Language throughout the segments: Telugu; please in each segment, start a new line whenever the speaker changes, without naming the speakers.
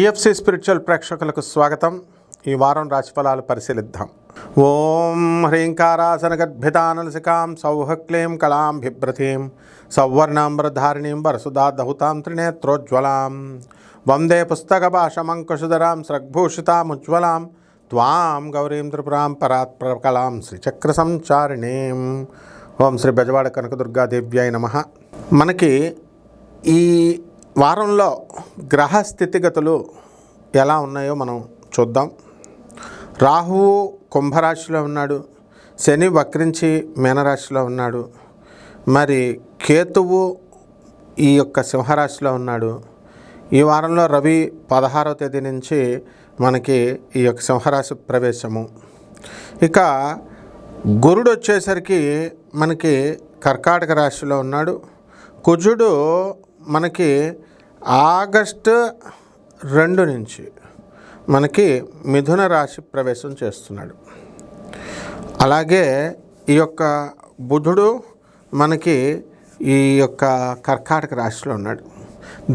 టిఎఫ్సి స్పిరిచువల్ ప్రేక్షకులకు స్వాగతం. ఈ వారం రాశిఫలాలు పరిశీలిద్దాం. ఓం హ్రీంకారాసనగద్భితానలసికాం సౌహక్లీం కళాం బిభ్రతీం సౌవర్ణాంబరధారిణీం వరసుదాదహుతాం త్రినేత్రోజ్వలాం వందే పుస్తకభాషమంకుశధరాం స్రగ్భూషితాముజ్వలాం త్వాం గౌరీం త్రిపురాం పరాత్పరకలాం శ్రీచక్రసంచారిణీం. ఓం శ్రీ బెజవాడ కనకదుర్గాదేవ్యాయ నమః. మనకి ఈ వారంలో గ్రహ స్థితిగతులు ఎలా ఉన్నాయో మనం చూద్దాం. రాహువు కుంభరాశిలో ఉన్నాడు, శని వక్రించి మీనరాశిలో ఉన్నాడు, మరి కేతువు ఈ యొక్క సింహరాశిలో ఉన్నాడు. ఈ వారంలో రవి 16వ తేదీ నుంచి మనకి ఈ యొక్క సింహరాశి ప్రవేశము. ఇక గురుడు వచ్చేసరికి మనకి కర్కాటక రాశిలో ఉన్నాడు. కుజుడు మనకి ఆగస్టు 2 నుంచి మనకి మిథున రాశి ప్రవేశం చేస్తున్నాడు. అలాగే ఈ యొక్క బుధుడు మనకి ఈ యొక్క కర్కాటక రాశిలో ఉన్నాడు.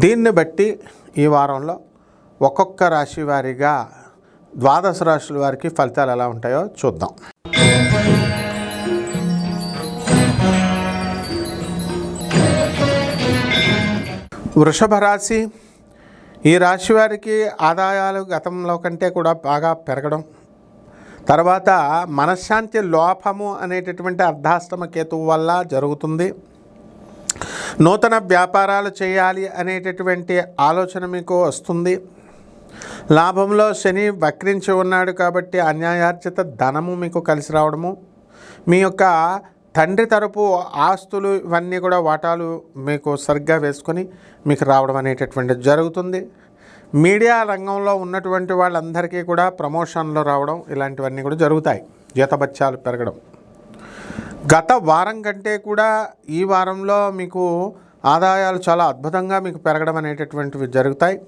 దీన్ని బట్టి ఈ వారంలో ఒక్కొక్క రాశి వారిగా 12 రాశుల వారికి ఫలితాలు ఎలా ఉంటాయో చూద్దాం. వృషభ రాశి. ఈ రాశి వారికి ఆదాయాలు గతంలో కంటే కూడా బాగా పెరగడం, తర్వాత మనశ్శాంతి లోపము అనేటటువంటి అర్ధాష్టమ కేతువు వల్ల జరుగుతుంది. నూతన వ్యాపారాలు చేయాలి అనేటటువంటి ఆలోచన మీకు వస్తుంది. లాభంలో శని వక్రించి ఉన్నాడు కాబట్టి అన్యాయార్జిత ధనము మీకు కలిసి రావడము, మీ యొక్క తండ్రి తరపు ఆస్తులు ఇవన్నీ కూడా వాటాలు మీకు సరిగ్గా వేసుకొని మీకు రావడం అనేటటువంటిది జరుగుతుంది. మీడియా రంగంలో ఉన్నటువంటి వాళ్ళందరికీ కూడా ప్రమోషన్లు రావడం ఇలాంటివన్నీ కూడా జరుగుతాయి. జీతభత్యాలు పెరగడం. గత వారం కంటే కూడా ఈ వారంలో మీకు ఆదాయాలు చాలా అద్భుతంగా మీకు పెరగడం అనేటటువంటివి జరుగుతాయి.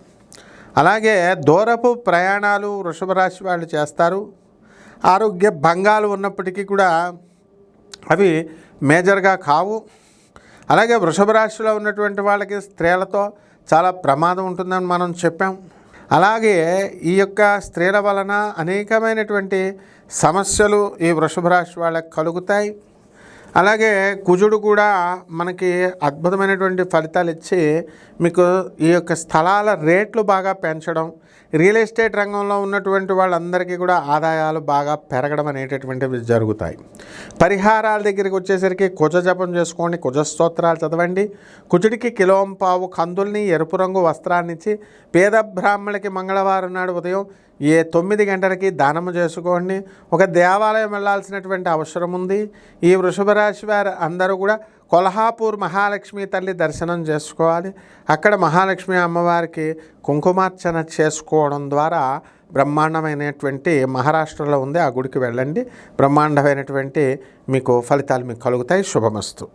అలాగే దూరపు ప్రయాణాలు వృషభ రాశి వాళ్ళు చేస్తారు. ఆరోగ్య భంగాలు ఉన్నప్పటికీ కూడా అవి మేజర్గా కావు. అలాగే వృషభ రాశిలో ఉన్నటువంటి వాళ్ళకి స్త్రీలతో చాలా ప్రమాదం ఉంటుందని మనం చెప్పాం. అలాగే ఈ యొక్క స్త్రీల వలన అనేకమైనటువంటి సమస్యలు ఈ వృషభ రాశి వాళ్ళకి కలుగుతాయి. అలాగే కుజుడు కూడా మనకి అద్భుతమైనటువంటి ఫలితాలు ఇచ్చి మీకు ఈ యొక్క స్థలాల రేట్లు బాగా పెంచడం, రియల్ ఎస్టేట్ రంగంలో ఉన్నటువంటి వాళ్ళందరికీ కూడా ఆదాయాలు బాగా పెరగడం అనేటటువంటివి జరుగుతాయి. పరిహారాల దగ్గరికి వచ్చేసరికి కుజ జపం చేసుకోండి, కుజ స్తోత్రాలు చదవండి. కుజుడికి కిలోంపావు కందుల్ని ఎరుపు రంగు వస్త్రాన్ని ఇచ్చి పేద బ్రాహ్మణులకి మంగళవారం నాడు ఉదయం 9 గంటలకి దానము చేసుకోండి. ఒక దేవాలయం వెళ్ళాల్సినటువంటి అవసరం ఉంది. ఈ వృషభ రాశి వారు అందరూ కూడా కొల్హాపూర్ మహాలక్ష్మి తల్లి దర్శనం చేసుకోవాలి. అక్కడ మహాలక్ష్మి అమ్మవారికి కుంకుమార్చన చేసుకోవడం ద్వారా బ్రహ్మాండమైనటువంటి మహారాష్ట్రలో ఉంది, ఆ గుడికి వెళ్ళండి. బ్రహ్మాండమైనటువంటి మీకు ఫలితాలు మీకు కలుగుతాయి. శుభమస్తు.